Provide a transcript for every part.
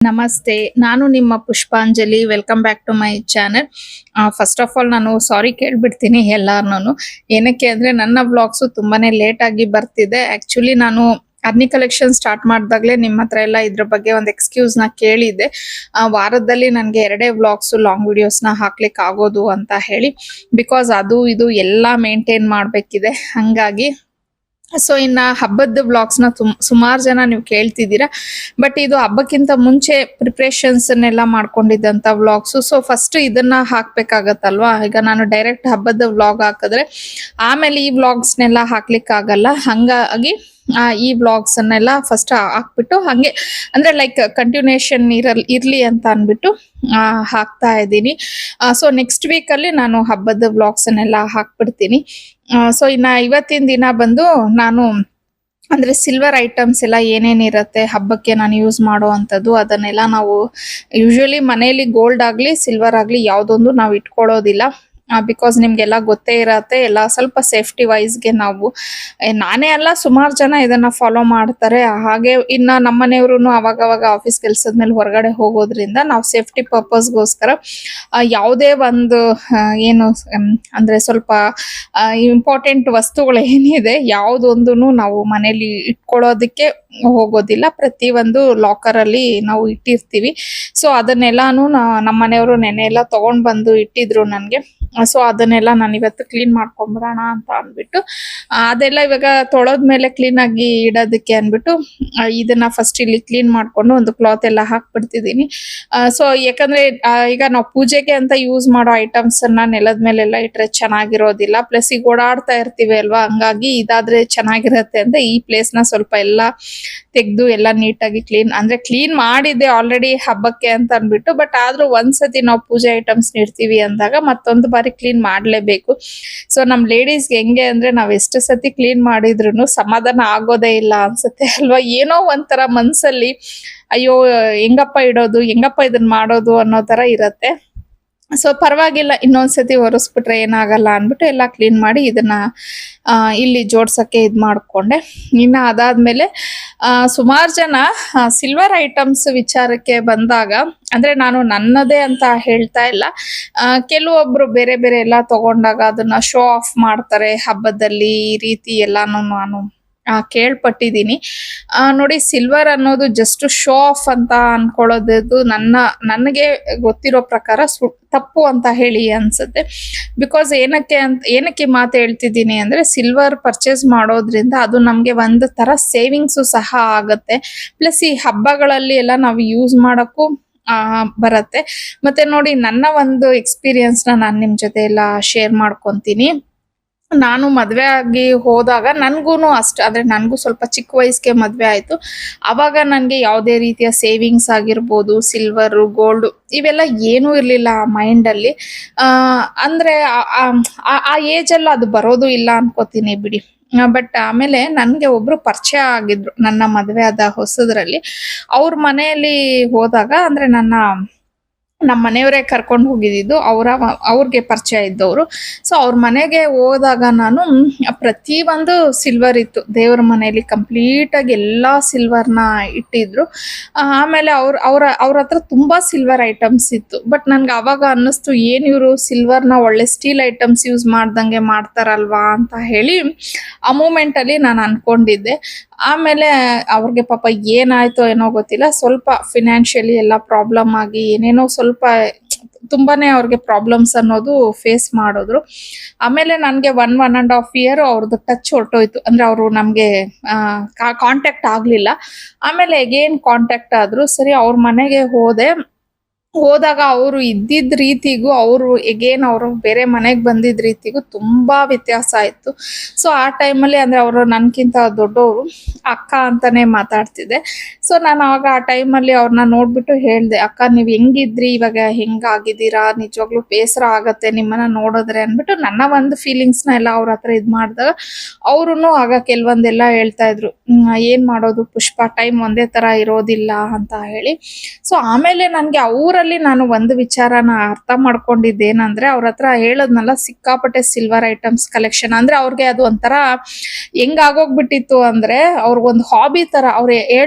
ನಮಸ್ತೆ. ನಾನು ನಿಮ್ಮ Pushpanjali. Welcome back to my channel. First of all ನಾನು ಸಾರಿ ಕೇಳ್ಬಿಡ್ತೀನಿ ಎಲ್ಲಾರ್ನೂನು. ಏನಕ್ಕೆ ಅಂದ್ರೆ ನನ್ನ ವ್ಲಾಗ್ಸು ತುಂಬಾನೇ ಲೇಟ್ ಆಗಿ ಬರ್ತಿದೆ. ಆಕ್ಚುಲಿ ನಾನು ಅರ್ನಿ ಕಲೆಕ್ಷನ್ ಸ್ಟಾರ್ಟ್ ಮಾಡಿದಾಗ್ಲೇ ನಿಮ್ಮ ಹತ್ರ ಎಲ್ಲ ಇದ್ರ ಬಗ್ಗೆ ಒಂದು ಎಕ್ಸ್ಕ್ಯೂಸ್ ನ ಕೇಳಿದ್ದೆ. ವಾರದಲ್ಲಿ ನನಗೆ 2 ವ್ಲಾಗ್ಸ್ ಲಾಂಗ್ ವಿಡಿಯೋಸ್ ನ ಹಾಕ್ಲಿಕ್ಕೆ ಆಗೋದು ಅಂತ ಹೇಳಿ. ಬಿಕಾಸ್ ಅದು ಇದು ಎಲ್ಲ ಮೇಂಟೈನ್ ಮಾಡ್ಬೇಕಿದೆ, ಹಂಗಾಗಿ. ಸೊ ಇನ್ನ ಹಬ್ಬದ ವ್ಲಾಗ್ಸ್ ನ ಸುಮಾರು ಜನ ನೀವು ಕೇಳ್ತಿದ್ದೀರಾ. ಬಟ್ ಇದು ಹಬ್ಬಕ್ಕಿಂತ ಮುಂಚೆ ಪ್ರಿಪ್ರೇಷನ್ಸ್ ನೆಲ್ಲ ಮಾಡ್ಕೊಂಡಿದ್ದಂತ ವ್ಲಾಗ್ಸ್. ಸೊ ಫಸ್ಟ್ ಇದನ್ನ ಹಾಕ್ಬೇಕಾಗತ್ತಲ್ವಾ. ಈಗ ನಾನು ಡೈರೆಕ್ಟ್ ಹಬ್ಬದ ವ್ಲಾಗ್ ಹಾಕಿದ್ರೆ ಆಮೇಲೆ ಈ ವ್ಲಾಗ್ಸ್ನೆಲ್ಲ ಹಾಕ್ಲಿಕ್ಕೆ ಆಗಲ್ಲ. ಹಂಗಾಗಿ ಈ ವ್ಲಾಗ್ಸ್ ಅನ್ನೆಲ್ಲ ಫಸ್ಟ್ ಹಾಕ್ಬಿಟ್ಟು ಹಂಗೆ ಅಂದ್ರೆ ಲೈಕ್ ಕಂಟಿನ್ಯೂಷನ್ ಇರ್ಲಿ ಅಂತ ಅನ್ಬಿಟ್ಟು ಹಾಕ್ತಾ ಇದ್ದೀನಿ. ಸೊ ನೆಕ್ಸ್ಟ್ ವೀಕ್ ಅಲ್ಲಿ ನಾನು ಹಬ್ಬದ ವ್ಲಾಗ್ಸ್ ಅನ್ನೆಲ್ಲ ಹಾಕ್ಬಿಡ್ತೀನಿ. ಸೊ ಇನ್ನ ಇವತ್ತಿನ ದಿನ ಬಂದು ನಾನು ಅಂದ್ರೆ ಸಿಲ್ವರ್ ಐಟಮ್ಸ್ ಎಲ್ಲ ಏನೇನಿರತ್ತೆ ಹಬ್ಬಕ್ಕೆ ನಾನು ಯೂಸ್ ಮಾಡೋ ಅಂಥದ್ದು ಅದನ್ನೆಲ್ಲ ನಾವು ಯೂಶಲಿ ಮನೆಯಲ್ಲಿ ಗೋಲ್ಡ್ ಆಗ್ಲಿ ಸಿಲ್ವರ್ ಆಗ್ಲಿ ಯಾವ್ದೊಂದು ನಾವು ಇಟ್ಕೊಳ್ಳೋದಿಲ್ಲ. ಬಿಕಾಸ್ ನಿಮ್ಗೆಲ್ಲ ಗೊತ್ತೇ ಇರತ್ತೆ, ಎಲ್ಲ ಸ್ವಲ್ಪ ಸೇಫ್ಟಿ ವೈಸ್ಗೆ ನಾವು ನಾನೇ ಅಲ್ಲ ಸುಮಾರು ಜನ ಇದನ್ನ ಫಾಲೋ ಮಾಡ್ತಾರೆ. ಹಾಗೆ ಇನ್ನ ನಮ್ಮನೆಯವ್ರು ಅವಾಗವಾಗ ಆಫೀಸ್ ಕೆಲ್ಸದ ಮೇಲೆ ಹೊರಗಡೆ ಹೋಗೋದ್ರಿಂದ ನಾವು ಸೇಫ್ಟಿ ಪರ್ಪಸ್ಗೋಸ್ಕರ ಯಾವುದೇ ಒಂದು ಏನು ಅಂದ್ರೆ ಸ್ವಲ್ಪ ಇಂಪಾರ್ಟೆಂಟ್ ವಸ್ತುಗಳು ಏನಿದೆ ಯಾವುದೊಂದು ನಾವು ಮನೇಲಿ ಇಟ್ಕೊಳ್ಳೋದಕ್ಕೆ ಹೋಗೋದಿಲ್ಲ. ಪ್ರತಿ ಒಂದು ಲಾಕರ್ ಅಲ್ಲಿ ನಾವು ಇಟ್ಟಿರ್ತೀವಿ. ಸೊ ಅದನ್ನೆಲ್ಲಾನು ನಮ್ಮ ಮನೆಯವರು ನೆನೆ ಎಲ್ಲ ತಗೊಂಡ್ ಬಂದು ಇಟ್ಟಿದ್ರು ನನ್ಗೆ. ಸೊ ಅದನ್ನೆಲ್ಲ ನಾನು ಇವತ್ತು ಕ್ಲೀನ್ ಮಾಡ್ಕೊಂಡ್ಬಿಡೋಣ ಅಂತ ಅಂದ್ಬಿಟ್ಟು ಅದೆಲ್ಲ ಇವಾಗ ತೊಳೆದ್ಮೇಲೆ ಕ್ಲೀನ್ ಆಗಿ ಇಡೋದಕ್ಕೆ ಅಂದ್ಬಿಟ್ಟು ಇದನ್ನ ಫಸ್ಟ್ ಇಲ್ಲಿ ಕ್ಲೀನ್ ಮಾಡ್ಕೊಂಡು ಒಂದು ಕ್ಲಾತ್ ಎಲ್ಲ ಹಾಕ್ಬಿಡ್ತಿದೀನಿ. ಸೊ ಯಾಕಂದ್ರೆ ಈಗ ನಾವು ಪೂಜೆಗೆ ಅಂತ ಯೂಸ್ ಮಾಡೋ ಐಟಮ್ಸ್ ಅನ್ನ ನೆಲದ ಮೇಲೆಲ್ಲ ಇಟ್ರೆ ಚೆನ್ನಾಗಿರೋದಿಲ್ಲ. ಪ್ಲಸ್ ಈಗ ಓಡಾಡ್ತಾ ಇರ್ತೀವಿ ಅಲ್ವಾ, ಹಂಗಾಗಿ ಇದಾದ್ರೆ ಚೆನ್ನಾಗಿರತ್ತೆ ಅಂತ ಈ ಪ್ಲೇಸ್ ನ ಸ್ವಲ್ಪ ಎಲ್ಲ ತೆಗ್ದು ಎಲ್ಲ ನೀಟಾಗಿ ಕ್ಲೀನ್ ಮಾಡಿದ್ದೆ ಆಲ್ರೆಡಿ ಹಬ್ಬಕ್ಕೆ ಅಂತ ಅನ್ಬಿಟ್ಟು. ಬಟ್ ಆದ್ರೂ ಒಂದ್ಸತಿ ನಾವು ಪೂಜೆ ಐಟಮ್ಸ್ ಇಡ್ತೀವಿ ಅಂದಾಗ ಮತ್ತೊಂದು ಬಾರಿ ಕ್ಲೀನ್ ಮಾಡ್ಲೇಬೇಕು. ಸೊ ನಮ್ ಲೇಡೀಸ್ಗೆ ಹೆಂಗೆ ಅಂದ್ರೆ ನಾವ್ ಎಷ್ಟು ಸತಿ ಕ್ಲೀನ್ ಮಾಡಿದ್ರು ಸಮಾಧಾನ ಆಗೋದೇ ಇಲ್ಲ ಅನ್ಸುತ್ತೆ ಅಲ್ವಾ. ಏನೋ ಒಂಥರ ಮನ್ಸಲ್ಲಿ ಅಯ್ಯೋ ಹೆಂಗಪ್ಪ ಇಡೋದು, ಹೆಂಗಪ್ಪ ಇದನ್ನ ಮಾಡೋದು ಅನ್ನೋ ತರ ಇರತ್ತೆ. ಸೊ ಪರವಾಗಿಲ್ಲ, ಇನ್ನೊಂದ್ಸತಿ ಒರೆಸ್ಬಿಟ್ರೆ ಏನಾಗಲ್ಲ ಅನ್ಬಿಟ್ಟು ಎಲ್ಲ ಕ್ಲೀನ್ ಮಾಡಿ ಇದನ್ನ ಇಲ್ಲಿ ಜೋಡ್ಸಕ್ಕೆ ಇದ್ ಮಾಡ್ಕೊಂಡೆ. ಇನ್ನ ಅದಾದ್ಮೇಲೆ ಸುಮಾರು ಜನ ಸಿಲ್ವರ್ ಐಟಮ್ಸ್ ವಿಚಾರಕ್ಕೆ ಬಂದಾಗ ಅಂದ್ರೆ ನಾನು ನನ್ನದೇ ಅಂತ ಹೇಳ್ತಾ ಇಲ್ಲ, ಕೆಲವೊಬ್ರು ಬೇರೆ ಬೇರೆ ಎಲ್ಲ ತಗೊಂಡಾಗ ಅದನ್ನ ಶೋ ಆಫ್ ಮಾಡ್ತಾರೆ ಹಬ್ಬದಲ್ಲಿ ಈ ರೀತಿ ಎಲ್ಲಾನು ನಾನು ಕೇಳ್ಪಟ್ಟಿದ್ದೀನಿ. ನೋಡಿ, ಸಿಲ್ವರ್ ಅನ್ನೋದು ಜಸ್ಟ್ ಶೋ ಆಫ್ ಅಂತ ಅನ್ಕೊಳ್ಳೋದು ನನಗೆ ಗೊತ್ತಿರೋ ಪ್ರಕಾರ ತಪ್ಪು ಅಂತ ಹೇಳಿ ಅನ್ಸುತ್ತೆ. ಬಿಕಾಸ್ ಏನಕ್ಕೆ ಮಾತು ಹೇಳ್ತಿದ್ದೀನಿ ಅಂದ್ರೆ ಸಿಲ್ವರ್ ಪರ್ಚೇಸ್ ಮಾಡೋದ್ರಿಂದ ಅದು ನಮ್ಗೆ ಒಂದು ತರ ಸೇವಿಂಗ್ಸು ಸಹ ಆಗತ್ತೆ. ಪ್ಲಸ್ ಈ ಹಬ್ಬಗಳಲ್ಲಿ ಎಲ್ಲ ನಾವು ಯೂಸ್ ಮಾಡಕ್ಕೂ ಬರತ್ತೆ. ಮತ್ತೆ ನೋಡಿ, ನನ್ನ ಒಂದು ಎಕ್ಸ್ಪೀರಿಯನ್ಸ್ ನಾನು ನಿಮ್ ಜೊತೆ ಎಲ್ಲ ಶೇರ್ ಮಾಡ್ಕೊಂತೀನಿ. ನಾನು ಮದ್ವೆ ಆಗಿ ಹೋದಾಗ ನನ್ಗೂನು ಅಂದ್ರೆ ನನ್ಗೂ ಸ್ವಲ್ಪ ಚಿಕ್ಕ ವಯಸ್ಸಿಗೆ ಮದ್ವೆ ಆಯ್ತು. ಅವಾಗ ನನ್ಗೆ ಯಾವುದೇ ರೀತಿಯ ಸೇವಿಂಗ್ಸ್ ಆಗಿರ್ಬೋದು, ಸಿಲ್ವರ್ ಗೋಲ್ಡ್ ಇವೆಲ್ಲ ಏನೂ ಇರ್ಲಿಲ್ಲ ಮೈಂಡ್ ಅಲ್ಲಿ. ಅಂದ್ರೆ ಆ ಏಜ್ ಅಲ್ಲ ಅದು ಬರೋದು ಇಲ್ಲ ಅನ್ಕೋತೀನಿ ಬಿಡಿ. ಬಟ್ ಆಮೇಲೆ ನನ್ಗೆ ಒಬ್ರು ಪರಿಚಯ ಆಗಿದ್ರು ನನ್ನ ಮದ್ವೆ ಆದ ಹೊಸದ್ರಲ್ಲಿ. ಅವ್ರ ಮನೆಯಲ್ಲಿ ಹೋದಾಗ ಅಂದ್ರೆ ನಮ್ಮ ಮನೆಯವರೇ ಕರ್ಕೊಂಡು ಹೋಗಿದ್ದು, ಅವ್ರಿಗೆ ಪರಿಚಯ ಇದ್ದವರು. ಸೊ ಅವ್ರ ಮನೆಗೆ ಹೋದಾಗ ನಾನು ಪ್ರತಿ ಒಂದು ಸಿಲ್ವರ್ ಇತ್ತು ದೇವ್ರ ಮನೆಯಲ್ಲಿ, ಕಂಪ್ಲೀಟ್ ಆಗಿ ಎಲ್ಲಾ ಸಿಲ್ವರ್ನ ಇಟ್ಟಿದ್ರು. ಆಮೇಲೆ ಅವ್ರ ಹತ್ರ ತುಂಬಾ ಸಿಲ್ವರ್ ಐಟಮ್ಸ್ ಇತ್ತು. ಬಟ್ ನನ್ಗೆ ಅವಾಗ ಅನ್ನಿಸ್ತು, ಏನ್ ಇವರು ಸಿಲ್ವರ್ನ ಒಳ್ಳೆ ಸ್ಟೀಲ್ ಐಟಮ್ಸ್ ಯೂಸ್ ಮಾಡ್ದಂಗೆ ಮಾಡ್ತಾರಲ್ವಾ ಅಂತ ಹೇಳಿ ಆ ಮೂಮೆಂಟ್ ಅಲ್ಲಿ ನಾನು ಅನ್ಕೊಂಡಿದ್ದೆ. ಆಮೇಲೆ ಅವ್ರಿಗೆ ಪಾಪ ಏನಾಯ್ತೋ ಏನೋ ಗೊತ್ತಿಲ್ಲ, ಸ್ವಲ್ಪ ಫಿನಾನ್ಷಿಯಲಿ ಎಲ್ಲ ಪ್ರಾಬ್ಲಮ್ ಆಗಿ ಏನೇನೋ ಸ್ವಲ್ಪ ತುಂಬಾನೇ ಅವ್ರಿಗೆ ಪ್ರಾಬ್ಲಮ್ಸ್ ಅನ್ನೋದು ಫೇಸ್ ಮಾಡಿದ್ರು. ಆಮೇಲೆ ನನ್ಗೆ 1.5 year ಅವ್ರದ್ದು ಟಚ್ ಹೊರಟೋಯ್ತು. ಅಂದ್ರೆ ಅವರು ನಮ್ಗೆ ಕಾಂಟ್ಯಾಕ್ಟ್ ಆಗ್ಲಿಲ್ಲ. ಆಮೇಲೆ ಅಗೇನ್ ಕಾಂಟ್ಯಾಕ್ಟ್ ಆದ್ರು. ಸರಿ, ಅವ್ರ ಮನೆಗೆ ಹೋದಾಗ ಅವರು ಇದ್ದಿದ್ ರೀತಿಗೂ ಅವರು ಬೇರೆ ಮನೆಗೆ ಬಂದಿದ್ ರೀತಿಗೂ ತುಂಬಾ ವ್ಯತ್ಯಾಸ ಆಯ್ತು. ಸೊ ಆ ಟೈಮಲ್ಲಿ ಅಂದ್ರೆ ಅವರು ನನ್ಕಿಂತ ದೊಡ್ಡವರು, ಅಕ್ಕ ಅಂತಾನೆ ಮಾತಾಡ್ತಿದ್ದೆ. ಸೊ ನಾನು ಅವಾಗ ಆ ಟೈಮಲ್ಲಿ ಅವ್ರನ್ನ ನೋಡ್ಬಿಟ್ಟು ಹೇಳ್ದೆ, ಅಕ್ಕ ನೀವ್ ಹೆಂಗಿದ್ರಿ, ಇವಾಗ ಹೆಂಗಾಗಿದ್ದೀರಾ, ನಿಜವಾಗ್ಲೂ ಬೇಸರ ಆಗತ್ತೆ ನಿಮ್ಮನ್ನ ನೋಡಿದ್ರೆ ಅನ್ಬಿಟ್ಟು ನನ್ನ ಒಂದು ಫೀಲಿಂಗ್ಸ್ ನ ಎಲ್ಲ ಅವ್ರ ಹತ್ರ ಇದ್ ಮಾಡಿದಾಗ ಅವ್ರುನು ಆಗ ಕೆಲವೊಂದೆಲ್ಲ ಹೇಳ್ತಾ ಇದ್ರು, ಏನ್ ಮಾಡೋದು ಪುಷ್ಪ, ಟೈಮ್ ಒಂದೇ ತರ ಇರೋದಿಲ್ಲ ಅಂತ ಹೇಳಿ. ಸೊ ಆಮೇಲೆ ನನ್ಗೆ ಅವರಲ್ಲಿ ಅಲ್ಲಿ ನಾನು ಒಂದು ವಿಚಾರನ ಅರ್ಥ ಮಾಡ್ಕೊಂಡಿದ್ದೇನಂದ್ರೆ ಅವ್ರ ಹತ್ರ ಹೇಳದ್ನಲ್ಲ ಸಿಕ್ಕಾಪಟ್ಟೆ ಸಿಲ್ವರ್ ಐಟಮ್ಸ್ ಕಲೆಕ್ಷನ್. ಅಂದ್ರೆ ಅವ್ರಿಗೆ ಅದು ಒಂಥರ ಹೆಂಗ್ ಆಗೋಗ್ಬಿಟ್ಟಿತ್ತು ಅಂದ್ರೆ ಅವ್ರಿಗೊಂದು ಹಾಬಿ ತರ. ಅವ್ರು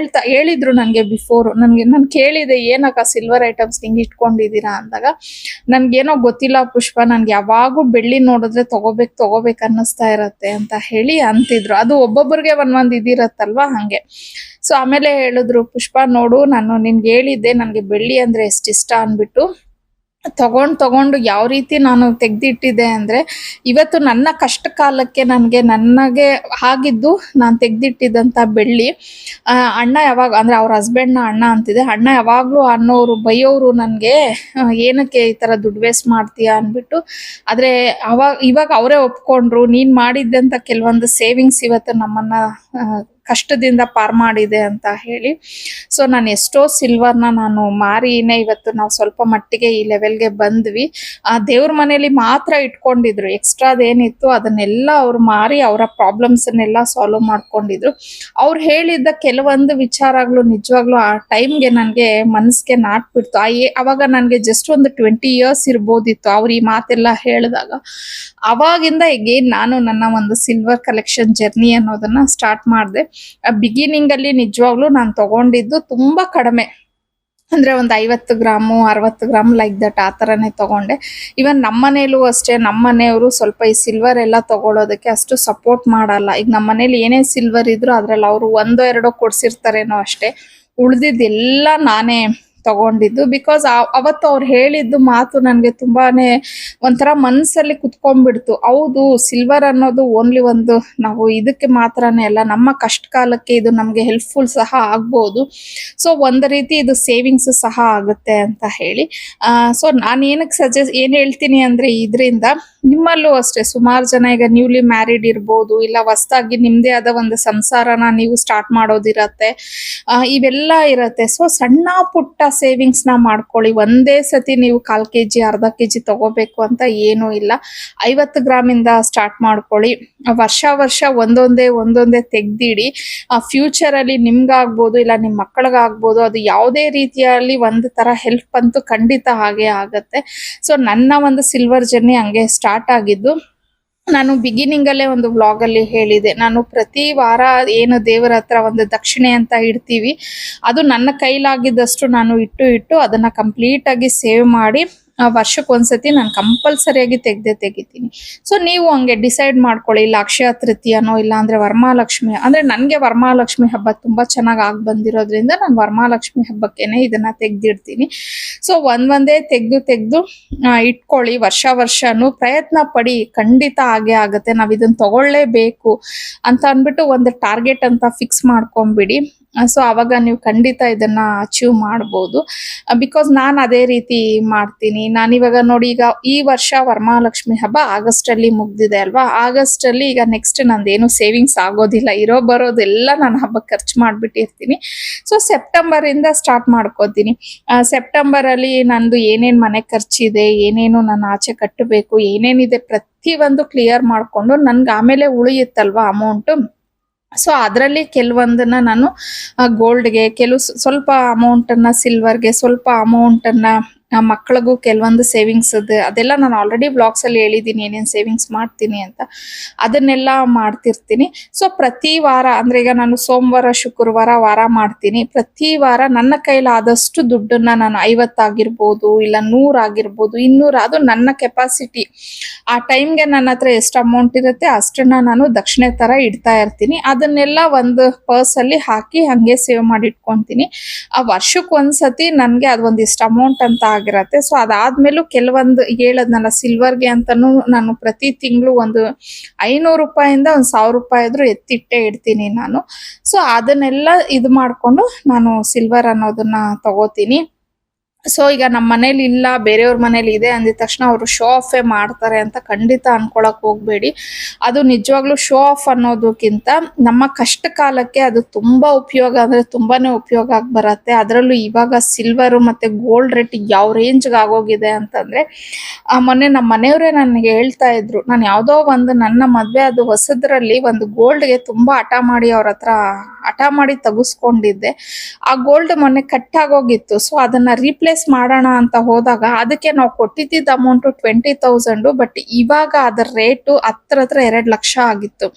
ಹೇಳಿದ್ರು ನನ್ಗೆ ಬಿಫೋರ್. ನಾನು ಕೇಳಿದೆ ಏನಕ್ಕ ಸಿಲ್ವರ್ ಐಟಮ್ಸ್ ಹಿಂಗ್ ಇಟ್ಕೊಂಡಿದೀರಾ ಅಂದಾಗ, ನನ್ಗೇನೋ ಗೊತ್ತಿಲ್ಲ ಪುಷ್ಪ, ನನ್ಗೆ ಯಾವಾಗೂ ಬೆಳ್ಳಿ ನೋಡಿದ್ರೆ ತಗೋಬೇಕು ಅನ್ನಿಸ್ತಾ ಇರತ್ತೆ ಅಂತ ಹೇಳಿ ಅಂತಿದ್ರು. ಅದು ಒಬ್ಬೊಬ್ಬರಿಗೆ ಒಂದೊಂದ್ ಇದಿರತ್ತಲ್ವಾ, ಹಂಗೆ. ಸೊ ಆಮೇಲೆ ಹೇಳಿದ್ರು, ಪುಷ್ಪ ನೋಡು, ನಾನು ನಿನ್ಗೆ ಹೇಳಿದ್ದೆ ನನ್ಗೆ ಬೆಳ್ಳಿ ಅಂದ್ರೆ ಎಷ್ಟಿಷ್ಟ ಅನ್ಬಿಟ್ಟು. ತಗೊಂಡು ಯಾವ ರೀತಿ ನಾನು ತೆಗ್ದಿಟ್ಟಿದ್ದೆ ಅಂದ್ರೆ, ಇವತ್ತು ನನ್ನ ಕಷ್ಟ ಕಾಲಕ್ಕೆ ನನಗೆ ಆಗಿದ್ದು ನಾನು ತೆಗ್ದಿಟ್ಟಿದ್ದಂತ ಬೆಳ್ಳಿ. ಅಣ್ಣ ಯಾವಾಗ ಅಂದ್ರೆ ಅವ್ರ ಹಸ್ಬೆಂಡ್ನ ಅಣ್ಣ ಅಂತಿದೆ, ಅಣ್ಣ ಯಾವಾಗ್ಲೂ ಅನ್ನೋರು ಬೈಯೋರು ನನ್ಗೆ, ಏನಕ್ಕೆ ಈ ತರ ದುಡ್ಡು ವೇಸ್ಟ್ ಮಾಡ್ತೀಯಾ ಅನ್ಬಿಟ್ಟು. ಆದ್ರೆ ಇವಾಗ ಅವರೇ ಒಪ್ಕೊಂಡ್ರು, ನೀನ್ ಮಾಡಿದ್ದಂತ ಕೆಲವೊಂದು ಸೇವಿಂಗ್ಸ್ ಇವತ್ತು ನಮ್ಮನ್ನ ಕಷ್ಟದಿಂದ ಪಾರ್ ಮಾಡಿದೆ ಅಂತ ಹೇಳಿ. ಸೊ ನಾನು ಎಷ್ಟೋ ಸಿಲ್ವರ್ನ ನಾನು ಮಾರಿನೇ ಇವತ್ತು ನಾವು ಸ್ವಲ್ಪ ಮಟ್ಟಿಗೆ ಈ ಲೆವೆಲ್ಗೆ ಬಂದ್ವಿ. ಆ ದೇವ್ರ ಮನೇಲಿ ಮಾತ್ರ ಇಟ್ಕೊಂಡಿದ್ರು, ಎಕ್ಸ್ಟ್ರಾದೇನಿತ್ತು ಅದನ್ನೆಲ್ಲ ಅವ್ರು ಮಾರಿ ಅವರ ಪ್ರಾಬ್ಲಮ್ಸ್ನೆಲ್ಲ ಸಾಲ್ವ್ ಮಾಡ್ಕೊಂಡಿದ್ರು. ಅವ್ರು ಹೇಳಿದ್ದ ಕೆಲವೊಂದು ವಿಚಾರಗಳು ನಿಜವಾಗ್ಲೂ ಆ ಟೈಮ್ಗೆ ನನಗೆ ಮನಸ್ಸಿಗೆ ನಾಟ್ಬಿಡ್ತು. ಅವಾಗ ನನಗೆ ಜಸ್ಟ್ ಒಂದು 20 years ಇರ್ಬೋದಿತ್ತು ಅವ್ರು ಈ ಮಾತೆಲ್ಲ ಹೇಳಿದಾಗ. ಅವಾಗಿಂದ ಈಗೇನ್ ನಾನು ನನ್ನ ಒಂದು ಸಿಲ್ವರ್ ಕಲೆಕ್ಷನ್ ಜರ್ನಿ ಅನ್ನೋದನ್ನ ಸ್ಟಾರ್ಟ್ ಮಾಡಿದೆ. ಬಿಗಿನಿಂಗ್ ಅಲ್ಲಿ ನಿಜವಾಗ್ಲೂ ನಾನು ತಗೊಂಡಿದ್ದು ತುಂಬಾ ಕಡಿಮೆ, ಅಂದ್ರೆ ಒಂದು 50 ಗ್ರಾಮು 60 ಗ್ರಾಮ್ ಲೈಕ್ ದಟ್ ಆ ತರನೇ ತಗೊಂಡೆ. ಇವನ್ ನಮ್ಮನೇಲೂ ಅಷ್ಟೇ, ನಮ್ಮನೆಯವರು ಸ್ವಲ್ಪ ಈ ಸಿಲ್ವರ್ ಎಲ್ಲ ತಗೊಳ್ಳೋದಕ್ಕೆ ಅಷ್ಟು ಸಪೋರ್ಟ್ ಮಾಡಲ್ಲ. ಈಗ ನಮ್ಮನೇಲಿ ಏನೇ ಸಿಲ್ವರ್ ಇದ್ರು ಅದ್ರಲ್ಲಿ ಅವರು 1-2 ಕೊಡ್ಸಿರ್ತಾರೇನೋ ಅಷ್ಟೇ, ಉಳ್ದಿದ್ದೆಲ್ಲ ನಾನೇ ತಗೊಂಡಿದ್ದು. ಬಿಕಾಸ್ ಅವತ್ತು ಅವ್ರು ಹೇಳಿದ್ದು ಮಾತು ನನ್ಗೆ ತುಂಬಾನೇ ಒಂಥರ ಮನ್ಸಲ್ಲಿ ಕುತ್ಕೊಂಡ್ಬಿಡ್ತು. ಹೌದು, ಸಿಲ್ವರ್ ಅನ್ನೋದು ಓನ್ಲಿ ಒಂದು ನಾವು ಇದಕ್ಕೆ ಮಾತ್ರನೇ ಅಲ್ಲ, ನಮ್ಮ ಕಷ್ಟ ಕಾಲಕ್ಕೆ ಇದು ನಮ್ಗೆ ಹೆಲ್ಪ್ಫುಲ್ ಸಹ ಆಗ್ಬೋದು. ಸೊ ಒಂದ್ ರೀತಿ ಇದು ಸೇವಿಂಗ್ಸ್ ಸಹ ಆಗುತ್ತೆ ಅಂತ ಹೇಳಿ. ಸೊ ನಾನು ಏನ್ ಹೇಳ್ತೀನಿ ಅಂದ್ರೆ, ಇದರಿಂದ ನಿಮ್ಮಲ್ಲೂ ಅಷ್ಟೇ ಸುಮಾರು ಜನ ಈಗ ನ್ಯೂಲಿ ಮ್ಯಾರಿಡ್ ಇರ್ಬೋದು, ಇಲ್ಲ ಹೊಸದಾಗಿ ನಿಮ್ದೇ ಆದ ಒಂದು ಸಂಸಾರನ ನೀವು ಸ್ಟಾರ್ಟ್ ಮಾಡೋದಿರತ್ತೆ, ಇವೆಲ್ಲ ಇರತ್ತೆ. ಸೊ ಸಣ್ಣ ಪುಟ್ಟ ಸೇವಿಂಗ್ಸ್ ನ ಮಾಡ್ಕೊಳ್ಳಿ. ಒಂದೇ ಸತಿ ನೀವು 1/4 kg 1/2 kg ತಗೋಬೇಕು ಅಂತ ಏನೂ ಇಲ್ಲ. 50 ಗ್ರಾಮಿಂದ ಸ್ಟಾರ್ಟ್ ಮಾಡ್ಕೊಳ್ಳಿ. ವರ್ಷ ಒಂದೊಂದೇ ತೆಗ್ದಿಡಿ. ಫ್ಯೂಚರ್ ಅಲ್ಲಿ ನಿಮ್ಗಾಗ್ಬೋದು ಇಲ್ಲ ನಿಮ್ ಮಕ್ಕಳಿಗಾಗ್ಬೋದು, ಅದು ಯಾವುದೇ ರೀತಿಯಲ್ಲಿ ಒಂದು ತರ ಹೆಲ್ಪ್ ಅಂತೂ ಖಂಡಿತ ಹಾಗೆ ಆಗತ್ತೆ. ಸೊ ನನ್ನ ಒಂದು ಸಿಲ್ವರ್ ಜರ್ನಿ ಹಂಗೆ ಸ್ಟಾರ್ಟ್ ಆಗಿದ್ದು. ನಾನು ಬಿಗಿನಿಂಗ್ ಅಲ್ಲೇ ಒಂದು ವ್ಲಾಗ್ ಅಲ್ಲಿ ಹೇಳಿದೆ, ನಾನು ಪ್ರತಿ ವಾರ ಏನು ದೇವರ ಹತ್ರ ಒಂದು ದಕ್ಷಿಣೆ ಅಂತ ಇಡ್ತೀವಿ, ಅದು ನನ್ನ ಕೈಲಾಗಿದ್ದಷ್ಟು ನಾನು ಇಟ್ಟು ಅದನ್ನ ಕಂಪ್ಲೀಟ್ ಆಗಿ ಸೇವ್ ಮಾಡಿ ವರ್ಷಕ್ಕೊಂದ್ಸತಿ ನಾನು ಕಂಪಲ್ಸರಿಯಾಗಿ ತೆಗಿತೀನಿ. ಸೊ ನೀವು ಹಂಗೆ ಡಿಸೈಡ್ ಮಾಡ್ಕೊಳ್ಳಿ, ಇಲ್ಲ ಅಕ್ಷಯ ತೃತೀಯನೋ ಇಲ್ಲ ಅಂದ್ರೆ ವರಮಹಾಲಕ್ಷ್ಮಿ. ಅಂದ್ರೆ ನನ್ಗೆ ವರಮಹಾಲಕ್ಷ್ಮಿ ಹಬ್ಬ ತುಂಬಾ ಚೆನ್ನಾಗಿ ಆಗಿ ಬಂದಿರೋದ್ರಿಂದ ನಾನು ವರಮಹಾಲಕ್ಷ್ಮಿ ಹಬ್ಬಕ್ಕೇನೆ ಇದನ್ನ ತೆಗ್ದಿಡ್ತೀನಿ. ಸೊ ಒಂದೇ ತೆಗ್ದು ಇಟ್ಕೊಳ್ಳಿ. ವರ್ಷನೂ ಪ್ರಯತ್ನ ಪಡಿ, ಖಂಡಿತ ಹಾಗೆ ಆಗತ್ತೆ. ನಾವ್ ಇದನ್ನ ತಗೊಳ್ಳೇಬೇಕು ಅಂತ ಅನ್ಬಿಟ್ಟು ಒಂದು ಟಾರ್ಗೆಟ್ ಅಂತ ಫಿಕ್ಸ್ ಮಾಡ್ಕೊಂಡ್ಬಿಡಿ. ಸೊ ಅವಾಗ ನೀವು ಖಂಡಿತ ಇದನ್ನ ಅಚೀವ್ ಮಾಡ್ಬೋದು. ಬಿಕಾಸ್ ನಾನು ಅದೇ ರೀತಿ ಮಾಡ್ತೀನಿ. ನಾನಿವಾಗ ನೋಡಿ, ಈಗ ಈ ವರ್ಷ ವರಮಹಾಲಕ್ಷ್ಮಿ ಹಬ್ಬ ಆಗಸ್ಟ್ ಅಲ್ಲಿ ಮುಗ್ದಿದೆ ಅಲ್ವಾ. ಆಗಸ್ಟ್ ಅಲ್ಲಿ ಈಗ ನೆಕ್ಸ್ಟ್ ನಂದೇನು ಸೇವಿಂಗ್ಸ್ ಆಗೋದಿಲ್ಲ, ಬರೋದೆಲ್ಲ ನಾನು ಹಬ್ಬಕ್ಕೆ ಖರ್ಚು ಮಾಡ್ಬಿಟ್ಟಿರ್ತೀನಿ. ಸೊ ಸೆಪ್ಟೆಂಬರ್ ಇಂದ ಸ್ಟಾರ್ಟ್ ಮಾಡ್ಕೋತೀನಿ. ಸೆಪ್ಟೆಂಬರ್ ಅಲ್ಲಿ ನಂದು ಏನೇನ್ ಮನೆ ಖರ್ಚಿದೆ, ಏನೇನು ನಾನು ಆಚೆ ಕಟ್ಟಬೇಕು, ಏನೇನಿದೆ ಪ್ರತಿಯೊಂದು ಕ್ಲಿಯರ್ ಮಾಡ್ಕೊಂಡು ನನ್ಗೆ ಆಮೇಲೆ ಉಳಿಯುತ್ತಲ್ವಾ ಅಮೌಂಟ್. ಸೊ ಅದರಲ್ಲಿ ಕೆಲವೊಂದನ್ನ ನಾನು ಗೋಲ್ಡ್ಗೆ, ಸ್ವಲ್ಪ ಅಮೌಂಟನ್ನ ಸಿಲ್ವರ್ಗೆ, ಸ್ವಲ್ಪ ಅಮೌಂಟನ್ನ ಮಕ್ಕಳಿಗೂ ಕೆಲವೊಂದು ಸೇವಿಂಗ್ಸ್ ಅದೆಲ್ಲ ನಾನು ಆಲ್ರೆಡಿ ಬ್ಲಾಗ್ಸ್ ಅಲ್ಲಿ ಹೇಳಿದ್ದೀನಿ ಏನೇನ್ ಸೇವಿಂಗ್ಸ್ ಮಾಡ್ತೀನಿ ಅಂತ, ಅದನ್ನೆಲ್ಲ ಮಾಡ್ತಿರ್ತೀನಿ. ಸೊ ಪ್ರತಿ ವಾರ ಅಂದ್ರೆ ಈಗ ನಾನು ಸೋಮವಾರ ಶುಕ್ರವಾರ ವಾರ ಮಾಡ್ತೀನಿ. ಪ್ರತಿ ವಾರ ನನ್ನ ಕೈಲಾದಷ್ಟು ದುಡ್ಡನ್ನ ನಾನು 50 ಆಗಿರ್ಬೋದು, ಇಲ್ಲ 100 ಆಗಿರ್ಬೋದು, 200, ಅದು ನನ್ನ ಕೆಪಾಸಿಟಿ. ಆ ಟೈಮ್ಗೆ ನನ್ನ ಹತ್ರ ಎಷ್ಟು ಅಮೌಂಟ್ ಇರುತ್ತೆ ಅಷ್ಟನ್ನ ನಾನು ದಕ್ಷಿಣೆ ತರ ಇಡ್ತಾ ಇರ್ತೀನಿ. ಅದನ್ನೆಲ್ಲ ಒಂದು ಪರ್ಸ್ ಅಲ್ಲಿ ಹಾಕಿ ಹಂಗೆ ಸೇವ್ ಮಾಡಿ ಇಟ್ಕೊಂತೀನಿ. ಆ ವರ್ಷಕ್ಕೊಂದ್ಸತಿ ನನ್ಗೆ ಅದೊಂದಿಷ್ಟು ಅಮೌಂಟ್ ಅಂತ ಆಗಿರತ್ತೆ. ಸೊ ಅದಾದ್ಮೇಲೂ ಕೆಲವೊಂದು ಹೇಳದ್ನಲ್ಲ ಸಿಲ್ವರ್ಗೆ ಅಂತಾನು ನಾನು ಪ್ರತಿ ತಿಂಗಳು ಒಂದು 500 ರೂಪಾಯಿಂದ ಒಂದು 1000 ರೂಪಾಯಿ ಆದ್ರೂ ಎತ್ತಿಟ್ಟೆ ಇಡ್ತೀನಿ ನಾನು. ಸೊ ಅದನ್ನೆಲ್ಲ ಇದು ಮಾಡ್ಕೊಂಡು ನಾನು ಸಿಲ್ವರ್ ಅನ್ನೋದನ್ನ ತಗೋತೀನಿ. ಸೊ ಈಗ ನಮ್ಮ ಮನೇಲಿ ಇಲ್ಲ, ಬೇರೆಯವ್ರ ಮನೇಲಿ ಇದೆ ಅಂದಿದ ತಕ್ಷಣ ಅವರು ಶೋ ಆಫೇ ಮಾಡ್ತಾರೆ ಅಂತ ಖಂಡಿತ ಅನ್ಕೊಳಕ್ ಹೋಗ್ಬೇಡಿ. ಅದು ನಿಜವಾಗ್ಲೂ ಶೋ ಆಫ್ ಅನ್ನೋದಕ್ಕಿಂತ ನಮ್ಮ ಕಷ್ಟ ಕಾಲಕ್ಕೆ ಅದು ತುಂಬಾ ಉಪಯೋಗ, ಅಂದ್ರೆ ತುಂಬಾನೇ ಉಪಯೋಗ ಆಗಿ ಬರತ್ತೆ. ಅದರಲ್ಲೂ ಇವಾಗ ಸಿಲ್ವರ್ ಮತ್ತೆ ಗೋಲ್ಡ್ ರೇಟ್ ಯಾವ ರೇಂಜ್ಗೆ ಆಗೋಗಿದೆ ಅಂತಂದ್ರೆ, ಮೊನ್ನೆ ನಮ್ಮ ಮನೆಯವರೇ ನನಗೆ ಹೇಳ್ತಾ ಇದ್ರು, ನಾನು ಯಾವ್ದೋ ಒಂದು ನನ್ನ ಮದ್ವೆ ಅದು ಹೊಸದ್ರಲ್ಲಿ ಒಂದು ಗೋಲ್ಡ್ಗೆ ತುಂಬಾ ಹಠ ಮಾಡಿ ಅವ್ರ ಹತ್ರ ಹಠ ಮಾಡಿ ತೆಗೆಸ್ಕೊಂಡಿದ್ದೆ. ಆ ಗೋಲ್ಡ್ ಮೊನ್ನೆ ಕಟ್ ಆಗೋಗಿತ್ತು. ಸೊ ಅದನ್ನ ರೀಪ್ಲೇಸ್ ಮಾಡೋಣ ಅಂತ ಹೋದಾಗ ಅದಕ್ಕೆ ನಾವು ಕೊಟ್ಟಿದ್ದ ಅಮೌಂಟ್ 20,000, ಬಟ್ ಇವಾಗ ಅದರ ರೇಟು ಹತ್ರ 2 ಲಕ್ಷ ಆಗಿತ್ತು.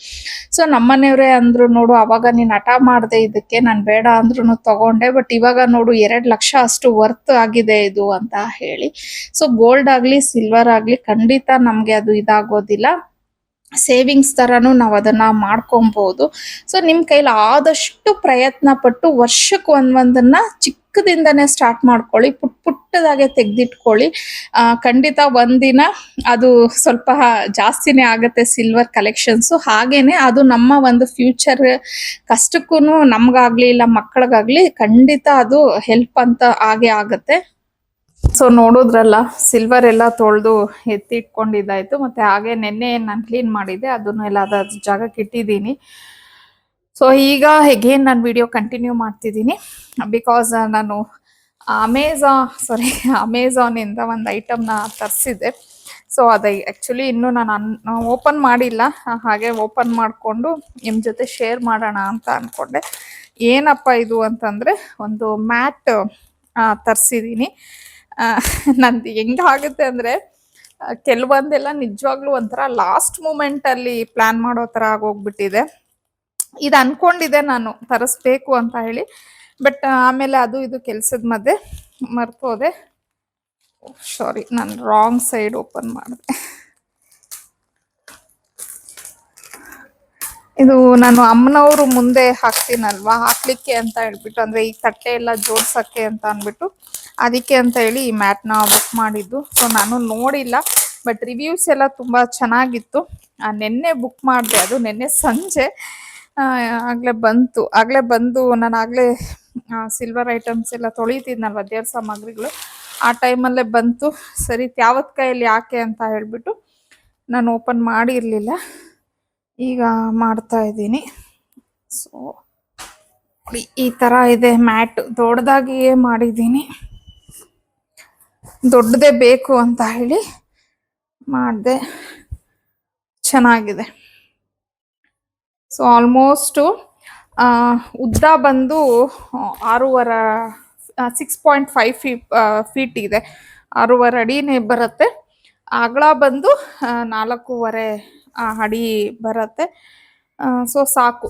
ಸೊ ನಮ್ಮನೆಯವರೇ ಅಂದ್ರು, ನೋಡು ಅವಾಗ ನೀನ್ ಹಠ ಮಾಡ್ದೆ ಇದಕ್ಕೆ, ನಾನ್ ಬೇಡ ಅಂದ್ರೂ ತಗೊಂಡೆ, ಬಟ್ ಇವಾಗ ನೋಡು 2 ಲಕ್ಷ ಅಷ್ಟು ವರ್ತ್ ಆಗಿದೆ ಇದು ಅಂತ ಹೇಳಿ. ಸೊ ಗೋಲ್ಡ್ ಆಗ್ಲಿ ಸಿಲ್ವರ್ ಆಗ್ಲಿ ಖಂಡಿತ ನಮ್ಗೆ ಅದು ಇದಾಗೋದಿಲ್ಲ. ಸೇವಿಂಗ್ಸ್ ತರಾನು ನಾವು ಅದನ್ನ ಮಾಡ್ಕೊಬಹುದು. ಸೊ ನಿಮ್ ಕೈಲಿ ಆದಷ್ಟು ಪ್ರಯತ್ನ ಪಟ್ಟು ವರ್ಷಕ್ಕೆ ಒಂದೊಂದನ್ನ ಚಿಕ್ಕದಿಂದನೇ ಸ್ಟಾರ್ಟ್ ಮಾಡ್ಕೊಳ್ಳಿ, ಪುಟ್ಟದಾಗೆ ತೆಗ್ದಿಟ್ಕೊಳ್ಳಿ. ಖಂಡಿತ ಒಂದಿನ ಅದು ಸ್ವಲ್ಪ ಜಾಸ್ತಿನೇ ಆಗುತ್ತೆ ಸಿಲ್ವರ್ ಕಲೆಕ್ಷನ್ಸ್. ಹಾಗೇನೆ ಅದು ನಮ್ಮ ಒಂದು ಫ್ಯೂಚರ್ ಕಷ್ಟಕ್ಕೂ ನಮ್ಗಾಗ್ಲಿ ಇಲ್ಲ ಮಕ್ಕಳಿಗಾಗ್ಲಿ ಖಂಡಿತ ಅದು ಹೆಲ್ಪ್ ಅಂತ ಆಗೇ ಆಗತ್ತೆ. ಸೊ ನೋಡಿದ್ರಲ್ಲ, ಸಿಲ್ವರ್ ಎಲ್ಲ ತೊಳೆದು ಎತ್ತಿಟ್ಕೊಂಡಿದ್ದಾಯ್ತು. ಮತ್ತೆ ಹಾಗೆ ನೆನ್ನೆ ನಾನು ಕ್ಲೀನ್ ಮಾಡಿದ್ದೆ, ಅದನ್ನು ಎಲ್ಲ ಅದ್ರ ಜಾಗಕ್ಕೆ ಇಟ್ಟಿದ್ದೀನಿ. ಸೊ ಈಗ ಹೇಗೇನು ನಾನು ವಿಡಿಯೋ ಕಂಟಿನ್ಯೂ ಮಾಡ್ತಿದ್ದೀನಿ ಬಿಕಾಸ್ ನಾನು ಅಮೆಝಾನಿಂದ ಒಂದು ಐಟಮ್ನ ತರಿಸಿದ್ದೆ. ಸೊ ಅದು ಆ್ಯಕ್ಚುಲಿ ಇನ್ನೂ ನಾನು ಓಪನ್ ಮಾಡಿಲ್ಲ, ಹಾಗೆ ಓಪನ್ ಮಾಡಿಕೊಂಡು ನಿಮ್ಮ ಜೊತೆ ಶೇರ್ ಮಾಡೋಣ ಅಂತ ಅಂದ್ಕೊಂಡೆ. ಏನಪ್ಪ ಇದು ಅಂತಂದರೆ ಒಂದು ಮ್ಯಾಟ್ ತರಿಸಿದ್ದೀನಿ. ನಂದು ಹೆಂಗಾಗುತ್ತೆ ಅಂದರೆ ಕೆಲವೊಂದೆಲ್ಲ ನಿಜವಾಗ್ಲೂ ಒಂಥರ ಲಾಸ್ಟ್ ಮೂಮೆಂಟಲ್ಲಿ ಪ್ಲ್ಯಾನ್ ಮಾಡೋ ಥರ ಆಗೋಗ್ಬಿಟ್ಟಿದೆ. ಇದು ಅಂದ್ಕೊಂಡಿದ್ದೆ ನಾನು ತರಿಸ್ಬೇಕು ಅಂತ ಹೇಳಿ, ಬಟ್ ಆಮೇಲೆ ಅದು ಇದು ಕೆಲಸದ ಮಧ್ಯೆ ಮರ್ತೋದೆ. ಸಾರಿ, ನಾನು ರಾಂಗ್ ಸೈಡ್ ಓಪನ್ ಮಾಡಿದೆ. ಇದು ನಾನು ಅಮ್ಮನವರು ಮುಂದೆ ಹಾಕ್ತೀನಲ್ವಾ, ಹಾಕ್ಲಿಕ್ಕೆ ಅಂತ ಹೇಳ್ಬಿಟ್ಟು, ಅಂದರೆ ಈ ತಟ್ಟೆ ಎಲ್ಲ ಜೋಡ್ಸೋಕ್ಕೆ ಅಂತ ಅಂದ್ಬಿಟ್ಟು ಅದಕ್ಕೆ ಅಂತ ಹೇಳಿ ಈ ಮ್ಯಾಟ್ನ ಬುಕ್ ಮಾಡಿದ್ದು. ಸೊ ನಾನು ನೋಡಿಲ್ಲ, ಬಟ್ ರಿವ್ಯೂಸ್ ಎಲ್ಲ ತುಂಬ ಚೆನ್ನಾಗಿತ್ತು. ನೆನ್ನೆ ಬುಕ್ ಮಾಡಿದೆ, ಅದು ನೆನ್ನೆ ಸಂಜೆ ಆಗಲೇ ಬಂದು ನಾನು ಆಗಲೇ ಸಿಲ್ವರ್ ಐಟಮ್ಸ್ ಎಲ್ಲ ತೊಳಿತಿದ್ನಲ್ವ, ದೇವ್ರ ಸಾಮಗ್ರಿಗಳು, ಆ ಟೈಮಲ್ಲೇ ಬಂತು. ಸರಿ ಯಾವತ್ತು ಕೈಯಲ್ಲಿ ಯಾಕೆ ಅಂತ ಹೇಳ್ಬಿಟ್ಟು ನಾನು ಓಪನ್ ಮಾಡಿರಲಿಲ್ಲ, ಈಗ ಮಾಡ್ತಾ ಇದ್ದೀನಿ. ಸೊ ಈ ಥರ ಇದೆ ಮ್ಯಾಟ್, ದೊಡ್ಡದಾಗಿಯೇ ಮಾಡಿದ್ದೀನಿ, ದೊಡ್ಡದೇ ಬೇಕು ಅಂತ ಹೇಳಿ ಮಾಡಿದೆ, ಚೆನ್ನಾಗಿದೆ. ಸೊ ಆಲ್ಮೋಸ್ಟು ಉದ್ದ ಬಂದು 6.5 ಫೀಟ್ ಇದೆ, 6.5 ಅಡಿನೇ ಬರುತ್ತೆ. ಅಗಲ ಬಂದು 4.5 ಅಡಿ ಬರುತ್ತೆ. ಸೊ ಸಾಕು,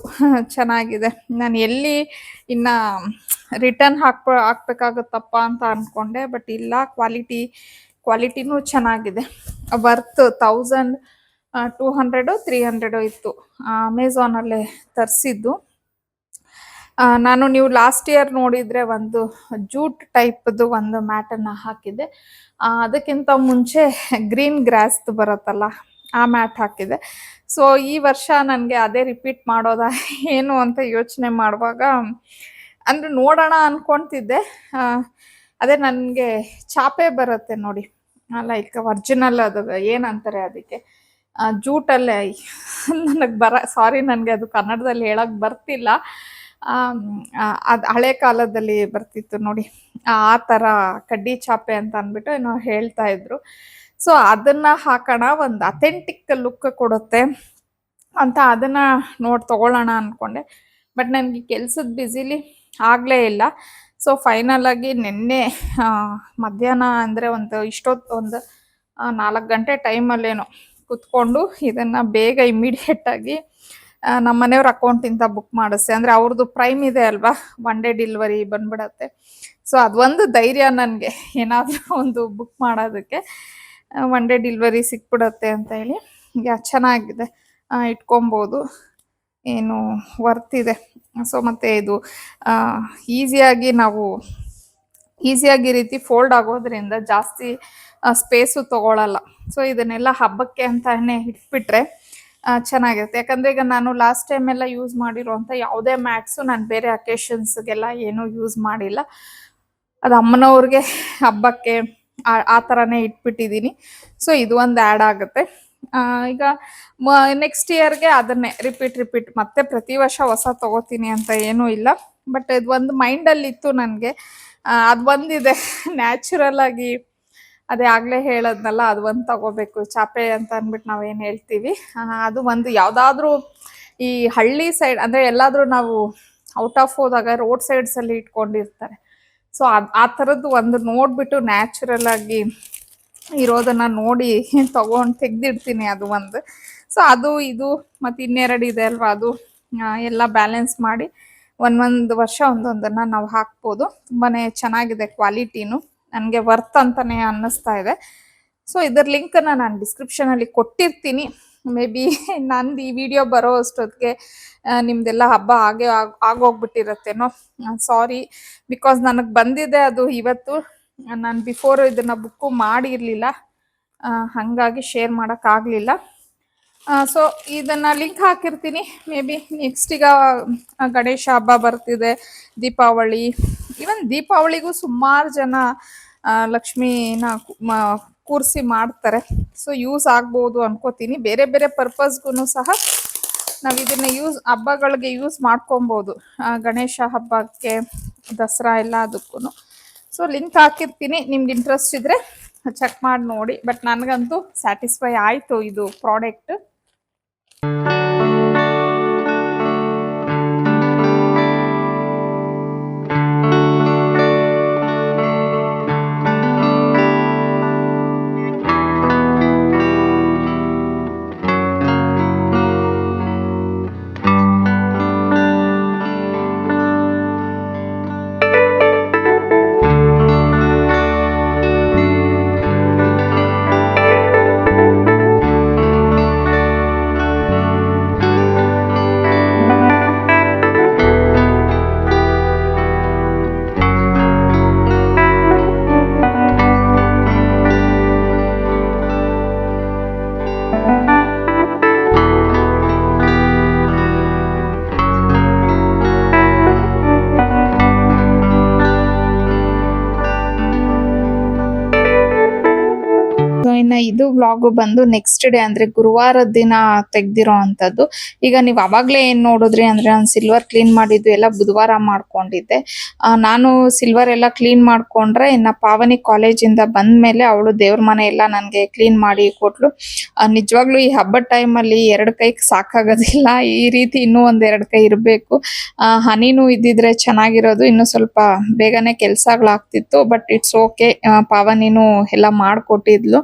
ಚೆನ್ನಾಗಿದೆ. ನಾನು ಎಲ್ಲಿ ಇನ್ನು ರಿಟರ್ನ್ ಹಾಕ್ಬೇಕಾಗುತ್ತಪ್ಪ ಅಂತ ಅಂದ್ಕೊಂಡೆ, ಬಟ್ ಇಲ್ಲ, ಕ್ವಾಲಿಟಿನೂ ಚೆನ್ನಾಗಿದೆ. ವರ್ತ್ 1200-300 ಇತ್ತು, ಅಮೆಝಾನಲ್ಲೇ ತರಿಸಿದ್ದು. ನೀವು ಲಾಸ್ಟ್ ಇಯರ್ ನೋಡಿದರೆ ಒಂದು ಜೂಟ್ ಟೈಪ್ದು ಒಂದು ಮ್ಯಾಟನ್ನು ಹಾಕಿದ್ದೆ. ಅದಕ್ಕಿಂತ ಮುಂಚೆ ಗ್ರೀನ್ ಗ್ರಾಸ್ದು ಬರುತ್ತಲ್ಲ, ಆ ಮ್ಯಾಟ್ ಹಾಕಿದೆ. ಸೊ ಈ ವರ್ಷ ನನಗೆ ಅದೇ ರಿಪೀಟ್ ಮಾಡೋದಾ ಏನು ಅಂತ ಯೋಚನೆ ಮಾಡುವಾಗ, ಅಂದರೆ ನೋಡೋಣ ಅಂದ್ಕೊಳ್ತಿದ್ದೆ. ಅದೇ ನನಗೆ ಚಾಪೆ ಬರುತ್ತೆ ನೋಡಿ, ಲೈಕ್ ಒರಿಜಿನಲ್, ಅದು ಏನಂತಾರೆ ಅದಕ್ಕೆ, ಜೂಟಲ್ಲೇ ನನಗೆ ನನಗೆ ಅದು ಕನ್ನಡದಲ್ಲಿ ಹೇಳಕ್ಕೆ ಬರ್ತಿಲ್ಲ. ಅದು ಹಳೆ ಕಾಲದಲ್ಲಿ ಬರ್ತಿತ್ತು ನೋಡಿ, ಆ ಥರ ಕಡ್ಡಿ ಚಾಪೆ ಅಂತ ಅಂದ್ಬಿಟ್ಟು ಏನೋ ಹೇಳ್ತಾ ಇದ್ರು. ಸೊ ಅದನ್ನು ಹಾಕೋಣ, ಒಂದು ಅಥೆಂಟಿಕ್ ಲುಕ್ ಕೊಡುತ್ತೆ ಅಂತ ಅದನ್ನು ತೊಗೊಳ್ಳೋಣ ಅಂದ್ಕೊಂಡೆ. ಬಟ್ ನನಗೆ ಕೆಲಸದ ಬ್ಯುಸಿಲಿ ಆಗಲೇ ಇಲ್ಲ. ಸೊ ಫೈನಲ್ ಆಗಿ ನಿನ್ನೆ ಮಧ್ಯಾಹ್ನ ಅಂದರೆ ಒಂದು 4 ಗಂಟೆ ಟೈಮಲ್ಲೇನೋ ಕುತ್ಕೊಂಡು ಇದನ್ನು ಬೇಗ ಇಮ್ಮಿಡಿಯೇಟಾಗಿ ನಮ್ಮ ಮನೆಯವ್ರ ಅಕೌಂಟಿಂದ ಬುಕ್ ಮಾಡಿಸ್ದೆ. ಅಂದರೆ ಅವ್ರದ್ದು ಪ್ರೈಮ್ ಇದೆ ಅಲ್ವಾ, 1 ಡೇ ಡೆಲಿವರಿ ಬಂದ್ಬಿಡತ್ತೆ. ಸೊ ಅದೊಂದು ಧೈರ್ಯ ನನಗೆ, ಏನಾದರೂ ಒಂದು ಬುಕ್ ಮಾಡೋದಕ್ಕೆ 1 ಡೇ ಡೆಲಿವರಿ ಸಿಕ್ಬಿಡತ್ತೆ ಅಂತ ಹೇಳಿ. ಚೆನ್ನಾಗಿದೆ, ಇಟ್ಕೊಬೋದು, ಏನು ವರ್ತ್ ಇದೆ. ಸೊ ಮತ್ತು ಇದು ಈಸಿಯಾಗಿ ರೀತಿ ಫೋಲ್ಡ್ ಆಗೋದ್ರಿಂದ ಜಾಸ್ತಿ ಸ್ಪೇಸು ತೊಗೊಳಲ್ಲ. ಸೊ ಇದನ್ನೆಲ್ಲ ಹಬ್ಬಕ್ಕೆ ಅಂತಲೇ ಇಟ್ಬಿಟ್ರೆ ಚೆನ್ನಾಗಿರುತ್ತೆ. ಯಾಕಂದರೆ ಈಗ ನಾನು ಲಾಸ್ಟ್ ಟೈಮೆಲ್ಲ ಯೂಸ್ ಮಾಡಿರೋಂಥ ಯಾವುದೇ ಮ್ಯಾಟ್ಸು ನಾನು ಬೇರೆ ಅಕೇಶನ್ಸ್ಗೆಲ್ಲ ಏನೂ ಯೂಸ್ ಮಾಡಿಲ್ಲ. ಅದು ಅಮ್ಮನವ್ರಿಗೆ ಹಬ್ಬಕ್ಕೆ ಆ ಥರನೇ ಇಟ್ಬಿಟ್ಟಿದ್ದೀನಿ. ಸೊ ಇದು ಒಂದು ಆ್ಯಡ್ ಆಗುತ್ತೆ. ಈಗ ನೆಕ್ಸ್ಟ್ ಇಯರ್ಗೆ ಅದನ್ನೇ ರಿಪೀಟ್ ಮತ್ತೆ ಪ್ರತಿ ವರ್ಷ ಹೊಸ ತೊಗೋತೀನಿ ಅಂತ ಏನೂ ಇಲ್ಲ. ಬಟ್ ಇದು ಒಂದು ಮೈಂಡಲ್ಲಿತ್ತು ನನಗೆ, ಅದು ಬಂದಿದೆ ನ್ಯಾಚುರಲ್ ಆಗಿ. ಅದೇ ಆಗಲೇ ಹೇಳದ್ನಲ್ಲ, ಅದು ಒಂದು ತಗೋಬೇಕು, ಚಾಪೆ ಅಂತ ಅಂದ್ಬಿಟ್ಟು ನಾವೇನು ಹೇಳ್ತೀವಿ, ಅದು ಒಂದು ಯಾವುದಾದ್ರೂ ಈ ಹಳ್ಳಿ ಸೈಡ್, ಅಂದರೆ ಎಲ್ಲಾದರೂ ನಾವು ಔಟ್ ಆಫ್ ಹೋದಾಗ ರೋಡ್ ಸೈಡ್ಸ್ ಅಲ್ಲಿ ಇಟ್ಕೊಂಡಿರ್ತಾರೆ. ಸೊ ಆ ಥರದ್ದು ಒಂದು ನೋಡ್ಬಿಟ್ಟು ನ್ಯಾಚುರಲ್ ಆಗಿ ಇರೋದನ್ನ ನೋಡಿ ತಗೊಂಡು ತೆಗ್ದಿಡ್ತೀನಿ ಅದು ಒಂದು. ಸೊ ಅದು ಇದು ಮತ್ತು ಇನ್ನೆರಡು ಇದೆ ಅಲ್ವಾ, ಅದು ಎಲ್ಲ ಬ್ಯಾಲೆನ್ಸ್ ಮಾಡಿ ಒಂದೊಂದು ವರ್ಷ ಒಂದೊಂದನ್ನು ನಾವು ಹಾಕ್ಬೋದು. ತುಂಬಾ ಚೆನ್ನಾಗಿದೆ ಕ್ವಾಲಿಟಿನೂ, ನನಗೆ ವರ್ತ್ ಅಂತಲೇ ಅನ್ನಿಸ್ತಾ ಇದೆ. ಸೊ ಇದರ ಲಿಂಕನ್ನು ನಾನು ಡಿಸ್ಕ್ರಿಪ್ಷನಲ್ಲಿ ಕೊಟ್ಟಿರ್ತೀನಿ. ಮೇ ಬಿ ನಂದು ಈ ವಿಡಿಯೋ ಬರೋ ಅಷ್ಟೊತ್ತಿಗೆ ನಿಮ್ದೆಲ್ಲ ಹಬ್ಬ ಆಗೋಗ್ಬಿಟ್ಟಿರತ್ತೇನೋ. ಸಾರಿ, ಬಿಕಾಸ್ ನನಗೆ ಬಂದಿದೆ ಅದು ಇವತ್ತು. ನಾನು ಬಿಫೋರ್ ಇದನ್ನು ಬುಕ್ಕು ಮಾಡಿರಲಿಲ್ಲ, ಹಾಗಾಗಿ ಶೇರ್ ಮಾಡೋಕ್ಕಾಗಲಿಲ್ಲ. ಸೊ ಇದನ್ನು ಲಿಂಕ್ ಹಾಕಿರ್ತೀನಿ. ಮೇ ಬಿ ನೆಕ್ಸ್ಟ್ ಈಗ ಗಣೇಶ ಹಬ್ಬ ಬರ್ತಿದೆ, ದೀಪಾವಳಿ, ಈವನ್ ದೀಪಾವಳಿಗೂ ಸುಮಾರು ಜನ ಲಕ್ಷ್ಮೀನ ಕೂರಿಸಿ ಮಾಡ್ತಾರೆ. ಸೊ ಯೂಸ್ ಆಗ್ಬೋದು ಅನ್ಕೋತೀನಿ. ಬೇರೆ ಬೇರೆ ಪರ್ಪಸ್ಗೂ ಸಹ ನಾವು ಇದನ್ನು ಹಬ್ಬಗಳಿಗೆ ಯೂಸ್ ಮಾಡ್ಕೊಬೋದು, ಗಣೇಶ ಹಬ್ಬಕ್ಕೆ, ದಸರಾ ಎಲ್ಲ ಅದಕ್ಕೂ. ಸೊ ಲಿಂಕ್ ಹಾಕಿರ್ತೀನಿ, ನಿಮ್ಗೆ ಇಂಟ್ರೆಸ್ಟ್ ಇದ್ದರೆ ಚೆಕ್ ಮಾಡಿ ನೋಡಿ. ಬಟ್ ನನಗಂತೂ ಸ್ಯಾಟಿಸ್ಫೈ ಆಯಿತು ಇದು ಪ್ರಾಡಕ್ಟ್. ಇನ್ನು ಇದು ವ್ಲಾಗು ಬಂದು ನೆಕ್ಸ್ಟ್ ಡೇ ಅಂದ್ರೆ ಗುರುವಾರದ ದಿನ ತೆಗ್ದಿರೋ ಅಂತದ್ದು. ಈಗ ನೀವು ಅವಾಗ್ಲೇ ಏನ್ ನೋಡಿದ್ರಿ ಅಂದ್ರೆ ನಾನು ಸಿಲ್ವರ್ ಕ್ಲೀನ್ ಮಾಡಿದ್ದು ಎಲ್ಲ ಬುಧವಾರ ಮಾಡ್ಕೊಂಡಿದ್ದೆ. ನಾನು ಸಿಲ್ವರ್ ಎಲ್ಲ ಕ್ಲೀನ್ ಮಾಡ್ಕೊಂಡ್ರೆ ಇನ್ನ ಪಾವನಿ ಕಾಲೇಜಿಂದ ಬಂದ್ಮೇಲೆ ಅವಳು ದೇವ್ರ ಮನೆ ಎಲ್ಲ ನನ್ಗೆ ಕ್ಲೀನ್ ಮಾಡಿ ಕೊಟ್ಲು. ನಿಜವಾಗ್ಲೂ ಈ ಹಬ್ಬದ ಟೈಮಲ್ಲಿ 2 ಕೈ ಸಾಕಾಗೋದಿಲ್ಲ, ಈ ರೀತಿ ಇನ್ನೂ ಒಂದ್ 2 ಕೈ ಇರಬೇಕು. ಹನಿನೂ ಇದ್ದಿದ್ರೆ ಚೆನ್ನಾಗಿರೋದು, ಇನ್ನು ಸ್ವಲ್ಪ ಬೇಗನೆ ಕೆಲ್ಸಗಳಾಗ್ತಿತ್ತು. ಬಟ್ ಇಟ್ಸ್ ಓಕೆ, ಪಾವನಿನೂ ಎಲ್ಲ ಮಾಡ್ಕೊಟ್ಟಿದ್ಲು.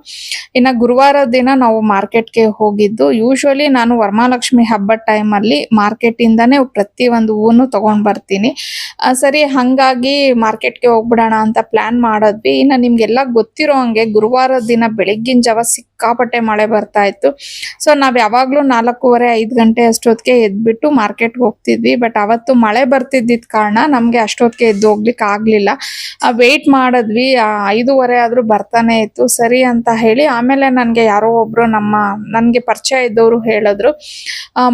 ಇನ್ನ ಗುರುವಾರ ದಿನ ನಾವು ಮಾರ್ಕೆಟ್ಗೆ ಹೋಗಿದ್ದು. ಯೂಶುವಲಿ ನಾನು ವರಮಹಾಲಕ್ಷ್ಮಿ ಹಬ್ಬದ ಟೈಮಲ್ಲಿ ಮಾರ್ಕೆಟ್ ಇಂದಾನೆ ಪ್ರತಿ ಒಂದು ಹೂವನ್ನು ತಗೊಂಡ್ ಬರ್ತೀನಿ. ಸರಿ, ಹಂಗಾಗಿ ಮಾರ್ಕೆಟ್ಗೆ ಹೋಗ್ಬಿಡೋಣ ಅಂತ ಪ್ಲಾನ್ ಮಾಡಿದ್ವಿ. ಇನ್ನ ನಿಮ್ಗೆಲ್ಲ ಗೊತ್ತಿರೋ ಹಂಗೆ ಗುರುವಾರದ ದಿನ ಬೆಳಗ್ಗಿನ ಜಾವ ಸಿಕ್ಕಾಪಟ್ಟೆ ಮಳೆ ಬರ್ತಾ ಇತ್ತು. ಸೊ ನಾವ್ ಯಾವಾಗ್ಲೂ 4:30-5 ಗಂಟೆ ಅಷ್ಟೊತ್ತಿಗೆ ಎದ್ಬಿಟ್ಟು ಮಾರ್ಕೆಟ್ಗೆ ಹೋಗ್ತಿದ್ವಿ. ಬಟ್ ಅವತ್ತು ಮಳೆ ಬರ್ತಿದ್ದಿದ್ ಕಾರಣ ನಮ್ಗೆ ಅಷ್ಟೊತ್ತಿಗೆ ಎದ್ದು ಹೋಗ್ಲಿಕ್ಕೆ ಆಗ್ಲಿಲ್ಲ. ವೇಟ್ ಮಾಡಿದ್ವಿ, 5:30 ಆದ್ರೂ ಬರ್ತಾನೆ ಇತ್ತು. ಸರಿ ಅಂತ ಹೇಳಿ ಆಮೇಲೆ ನನ್ಗೆ ಯಾರೋ ಒಬ್ರು ನನ್ಗೆ ಪರಿಚಯ ಇದ್ದವರು ಹೇಳಿದ್ರು,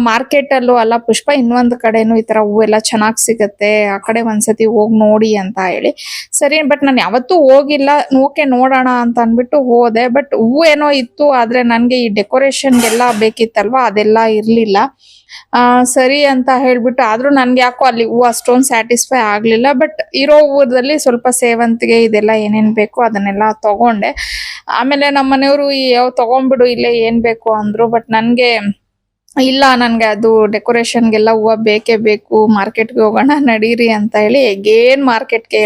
ಮಾರ್ಕೆಟ್ ಅಲ್ಲೂ ಅಲ್ಲ ಪುಷ್ಪ, ಇನ್ನೊಂದು ಕಡೆನೂ ಈ ತರ ಹೂವೆಲ್ಲ ಚೆನ್ನಾಗ್ ಸಿಗತ್ತೆ, ಆ ಕಡೆ ಒಂದ್ಸತಿ ಹೋಗಿ ನೋಡಿ ಅಂತ ಹೇಳಿ. ಸರಿ, ಬಟ್ ನಾನು ಯಾವತ್ತೂ ಹೋಗಿಲ್ಲ, ಓಕೆ ನೋಡೋಣ ಅಂತ ಅನ್ಬಿಟ್ಟು ಹೋದೆ. ಬಟ್ ಹೂ ಏನೋ ಇತ್ತು, ಆದ್ರೆ ನನ್ಗೆ ಈ ಡೆಕೋರೇಷನ್ಗೆಲ್ಲ ಬೇಕಿತ್ತಲ್ವಾ, ಅದೆಲ್ಲ ಇರ್ಲಿಲ್ಲ. ಸರಿ ಅಂತ ಹೇಳ್ಬಿಟ್ಟು, ಆದ್ರೂ ನನ್ಗೆ ಯಾಕೋ ಅಲ್ಲಿ ಹೂ ಅಷ್ಟೊಂದು ಸ್ಯಾಟಿಸ್ಫೈ ಆಗ್ಲಿಲ್ಲ. ಬಟ್ ಇರೋ ಹೂದಲ್ಲಿ ಸ್ವಲ್ಪ ಸೇವಂತಿಗೆ ಇದೆಲ್ಲ ಏನೇನ್ ಬೇಕು ಅದನ್ನೆಲ್ಲ ತಗೊಂಡೆ. ಆಮೇಲೆ ನಮ್ಮ ಮನೆಯವರು ಯಾವ ತಗೊಂಡ್ಬಿಡು ಇಲ್ಲೇ ಏನ್ ಬೇಕು ಅಂದ್ರು. ಬಟ್ ನನ್ಗೆ ಇಲ್ಲ, ನನ್ಗೆ ಅದು ಡೆಕೋರೇಷನ್ಗೆಲ್ಲ ಹೂವು ಬೇಕೇ ಬೇಕು, ಮಾರ್ಕೆಟ್ಗೆ ಹೋಗೋಣ ನಡೀರಿ ಅಂತ ಹೇಳಿ ಎಗೇನ್ ಮಾರ್ಕೆಟ್ಗೆ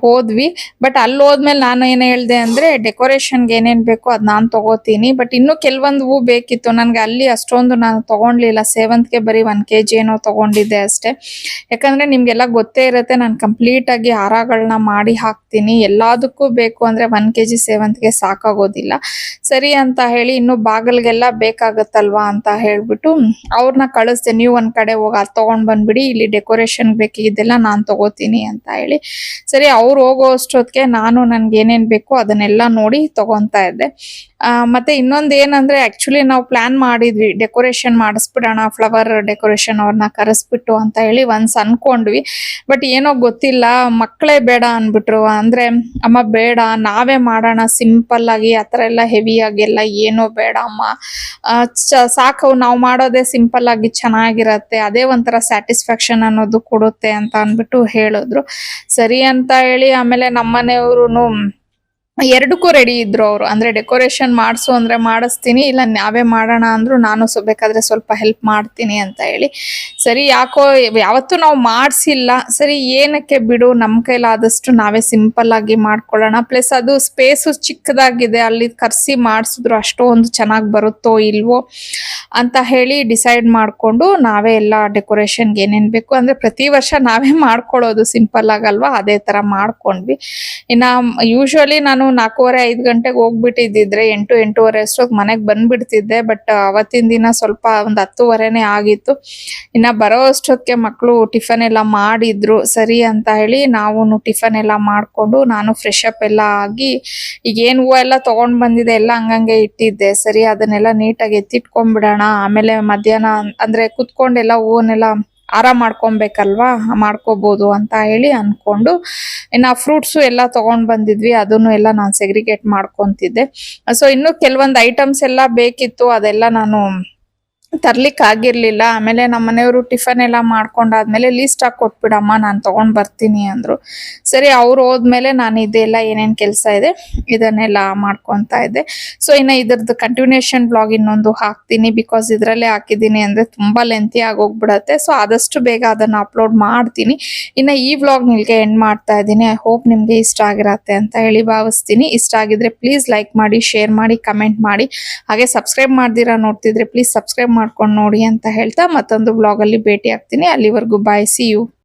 ಹೋದ್ವಿ. ಬಟ್ ಅಲ್ಲಿ ಹೋದ್ಮೇಲೆ ನಾನು ಏನ್ ಹೇಳ್ದೆ ಅಂದ್ರೆ, ಡೆಕೋರೇಷನ್ಗೆ ಏನೇನ್ ಬೇಕು ಅದ್ ನಾನ್ ತಗೋತೀನಿ. ಬಟ್ ಇನ್ನು ಕೆಲವೊಂದು ಹೂ ಬೇಕಿತ್ತು ನನ್ಗೆ. ಅಲ್ಲಿ ಅಷ್ಟೊಂದು ನಾನು ತಗೊಂಡ್ಲಿಲ್ಲ, ಸೇವಂತಿಗೆ ಬರೀ 1 kg ಏನೋ ತಗೊಂಡಿದ್ದೆ ಅಷ್ಟೇ. ಯಾಕಂದ್ರೆ ನಿಮ್ಗೆಲ್ಲ ಗೊತ್ತೇ ಇರತ್ತೆ, ನಾನು ಕಂಪ್ಲೀಟ್ ಆಗಿ ಹಾರಗಳನ್ನ ಮಾಡಿ ಹಾಕ್ತೀನಿ. ಎಲ್ಲದಕ್ಕೂ ಬೇಕು ಅಂದ್ರೆ 1 kg ಸೇವಂತಿಗೆ ಸಾಕಾಗೋದಿಲ್ಲ. ಸರಿ ಅಂತ ಹೇಳಿ ಇನ್ನು ಬಾಗಿಲ್ಗೆಲ್ಲ ಬೇಕಾಗತ್ತಲ್ವಾ ಅಂತ ಹೇಳ್ಬಿಟ್ಟು ಅವ್ರನ್ನ ಕಳಿಸ್ದೆ, ನೀವು ಒಂದ್ ಕಡೆ ಹೋಗಿ ಅದ್ ತಗೊಂಡ್ ಬಂದ್ಬಿಡಿ, ಇಲ್ಲಿ ಡೆಕೋರೇಷನ್ ಬೇಕಿದ್ದೆಲ್ಲ ನಾನ್ ತಗೋತೀನಿ ಅಂತ ಹೇಳಿ. ಸರಿ, ಅವ್ರು ಹೋಗೋ ಅಷ್ಟೊತ್ತಿಗೆ ನಾನು ನನ್ಗೆ ಏನೇನ್ ಬೇಕು ಅದನ್ನೆಲ್ಲ ನೋಡಿ ತಗೊಂತಾ ಇದ್ದೆ. ಮತ್ತೆ ಇನ್ನೊಂದ್ ಏನಂದ್ರೆ, ಆಕ್ಚುಲಿ ನಾವು ಪ್ಲಾನ್ ಮಾಡಿದ್ವಿ ಡೆಕೋರೇಷನ್ ಮಾಡಿಸ್ಬಿಡೋಣ, ಫ್ಲವರ್ ಡೆಕೋರೇಷನ್ ಅವ್ರನ್ನ ಕರೆಸ್ಬಿಟ್ಟು ಅಂತ ಹೇಳಿ ಒನ್ಸ್ ಅನ್ಕೊಂಡ್ವಿ. ಬಟ್ ಏನೋ ಗೊತ್ತಿಲ್ಲ, ಮಕ್ಕಳೇ ಬೇಡ ಅನ್ಬಿಟ್ರು. ಅಂದ್ರೆ ಅಮ್ಮ ಬೇಡ, ನಾವೇ ಮಾಡೋಣ ಸಿಂಪಲ್ ಆಗಿ, ಆತರ ಎಲ್ಲ ಹೆವಿ ಆಗಿ ಎಲ್ಲ ಏನೋ ಬೇಡ ಅಮ್ಮ, ಸಾಕು ನಾವು ಮಾಡೋದೇ ಸಿಂಪಲ್ ಆಗಿ ಚೆನ್ನಾಗಿರತ್ತೆ, ಅದೇ ಒಂಥರ ಸ್ಯಾಟಿಸ್ಫ್ಯಾಕ್ಷನ್ ಅನ್ನೋದು ಕೊಡುತ್ತೆ ಅಂತ ಅನ್ಬಿಟ್ಟು ಹೇಳಿದ್ರು. ಸರಿ ಅಂತ ಹೇಳಿ ಆಮೇಲೆ ನಮ್ಮನೆಯವ್ರು ಎರಡಕ್ಕೂ ರೆಡಿ ಇದ್ರು ಅವರು. ಅಂದ್ರೆ ಡೆಕೋರೇಷನ್ ಮಾಡಿಸು ಅಂದ್ರೆ ಮಾಡಿಸ್ತೀನಿ, ಇಲ್ಲ ನಾವೇ ಮಾಡೋಣ ಅಂದ್ರು ನಾನು ಬೇಕಾದ್ರೆ ಸ್ವಲ್ಪ ಹೆಲ್ಪ್ ಮಾಡ್ತೀನಿ ಅಂತ ಹೇಳಿ. ಸರಿ ಯಾಕೋ ಯಾವತ್ತೂ ನಾವು ಮಾಡಿಸಿಲ್ಲ, ಸರಿ ಏನಕ್ಕೆ ಬಿಡು, ನಮ್ಮ ಕೈಲಾದಷ್ಟು ನಾವೇ ಸಿಂಪಲ್ ಆಗಿ ಮಾಡ್ಕೊಳ್ಳೋಣ. ಪ್ಲಸ್ ಅದು ಸ್ಪೇಸು ಚಿಕ್ಕದಾಗಿದೆ, ಅಲ್ಲಿ ಕರ್ಸಿ ಮಾಡಿಸಿದ್ರು ಅಷ್ಟೊಂದು ಚೆನ್ನಾಗಿ ಬರುತ್ತೋ ಇಲ್ವೋ ಅಂತ ಹೇಳಿ ಡಿಸೈಡ್ ಮಾಡಿಕೊಂಡು ನಾವೇ ಎಲ್ಲ ಡೆಕೋರೇಷನ್ಗೆ ಏನೇನು ಬೇಕು ಅಂದರೆ ಪ್ರತಿ ವರ್ಷ ನಾವೇ ಮಾಡ್ಕೊಳ್ಳೋದು ಸಿಂಪಲ್ ಆಗಲ್ವಾ, ಅದೇ ಥರ ಮಾಡ್ಕೊಂಡ್ವಿ. ಇನ್ನು ಯೂಶ್ವಲಿ ನಾನು 4:30-5 ಗಂಟೆಗೆ ಹೋಗ್ಬಿಟ್ಟಿದ್ದಿದ್ರೆ 8-8:30 ಅಷ್ಟೊತ್ತಿಗೆ ಮನೆಗೆ ಬಂದ್ಬಿಡ್ತಿದ್ದೆ. ಬಟ್ ಅವತ್ತಿನ ದಿನ ಸ್ವಲ್ಪ ಒಂದು 10:30ನೇ ಆಗಿತ್ತು. ಇನ್ನು ಬರೋ ಅಷ್ಟೊತ್ತಿಗೆ ಮಕ್ಕಳು ಟಿಫನ್ ಎಲ್ಲ ಮಾಡಿದ್ರು. ಸರಿ ಅಂತ ಹೇಳಿ ನಾವು ಟಿಫನ್ ಎಲ್ಲ ಮಾಡಿಕೊಂಡು ನಾನು ಫ್ರೆಶ್ ಅಪ್ ಎಲ್ಲ ಆಗಿ ಈಗ ಏನು ಹೂವು ಎಲ್ಲ ತೊಗೊಂಡು ಬಂದಿದೆ ಎಲ್ಲ ಹಂಗಂಗೆ ಇಟ್ಟಿದ್ದೆ. ಸರಿ ಅದನ್ನೆಲ್ಲ ನೀಟಾಗಿ ಎತ್ತಿಟ್ಕೊಂಡ್ಬಿಡೋಣ, ಆಮೇಲೆ ಮಧ್ಯಾಹ್ನ ಅಂದರೆ ಕುತ್ಕೊಂಡೆಲ್ಲ ಹೂವನ್ನೆಲ್ಲ ಆರಾಮ್ ಮಾಡ್ಕೊಬೇಕಲ್ವಾ, ಮಾಡ್ಕೋಬಹುದು ಅಂತ ಹೇಳಿ ಅನ್ಕೊಂಡು ಇನ್ನು ಫ್ರೂಟ್ಸು ಎಲ್ಲ ತಗೊಂಡ್ ಬಂದಿದ್ವಿ, ಅದನ್ನು ಎಲ್ಲ ನಾನು ಸೆಗ್ರಿಗೇಟ್ ಮಾಡ್ಕೊಂತಿದ್ದೆ. ಸೊ ಇನ್ನು ಕೆಲವೊಂದು ಐಟಮ್ಸ್ ಎಲ್ಲ ಬೇಕಿತ್ತು, ಅದೆಲ್ಲ ನಾನು ತರ್ಲಿಕ್ಕೆ ಆಗಿರ್ಲಿಲ್ಲ. ಆಮೇಲೆ ನಮ್ಮ ಮನೆಯವರು ಟಿಫನ್ ಎಲ್ಲ ಮಾಡ್ಕೊಂಡಾದ್ಮೇಲೆ ಲೀಸ್ಟ್ ಹಾಕಿ ಕೊಟ್ಬಿಡಮ್ಮ, ನಾನು ತಗೊಂಡ್ ಬರ್ತೀನಿ ಅಂದ್ರು. ಸರಿ ಅವ್ರು ಹೋದ್ಮೇಲೆ ನಾನು ಇದೆಲ್ಲ ಏನೇನ್ ಕೆಲಸ ಇದೆ ಇದನ್ನೆಲ್ಲ ಮಾಡ್ಕೊಂತಾ ಇದ್ದೆ. ಸೊ ಇನ್ನು ಇದ್ರದ್ದು ಕಂಟಿನ್ಯೂಷನ್ ಬ್ಲಾಗ್ ಇನ್ನೊಂದು ಹಾಕ್ತೀನಿ, ಬಿಕಾಸ್ ಇದ್ರಲ್ಲೇ ಹಾಕಿದ್ದೀನಿ ಅಂದ್ರೆ ತುಂಬಾ ಲೆಂತಿ ಆಗೋಗ್ಬಿಡತ್ತೆ. ಸೊ ಆದಷ್ಟು ಬೇಗ ಅದನ್ನ ಅಪ್ಲೋಡ್ ಮಾಡ್ತೀನಿ. ಇನ್ನು ಈ ವ್ಲಾಗ್ ನಿಲ್ಗೆ ಎಂಡ್ ಮಾಡ್ತಾ ಇದ್ದೀನಿ. ಐ ಹೋಪ್ ನಿಮ್ಗೆ ಇಷ್ಟ ಆಗಿರತ್ತೆ ಅಂತ ಹೇಳಿ ಭಾವಿಸ್ತೀನಿ. ಇಷ್ಟ ಆಗಿದ್ರೆ ಪ್ಲೀಸ್ ಲೈಕ್ ಮಾಡಿ, ಶೇರ್ ಮಾಡಿ, ಕಮೆಂಟ್ ಮಾಡಿ, ಹಾಗೆ ಸಬ್ಸ್ಕ್ರೈಬ್ ಮಾಡ್ದಿರಾ ನೋಡ್ತಿದ್ರೆ ಪ್ಲೀಸ್ ಸಬ್ಸ್ಕ್ರೈಬ್ ಮಾಡ್ಕೊಂಡು ನೋಡಿ ಅಂತ ಹೇಳ್ತಾ ಮತ್ತೊಂದು ವ್ಲಾಗ್ ಅಲ್ಲಿ ಭೇಟಿ ಆಗ್ತೀನಿ. ಅಲ್ಲಿವರೆಗೂ ಬಾಯ್, ಸಿ ಯು.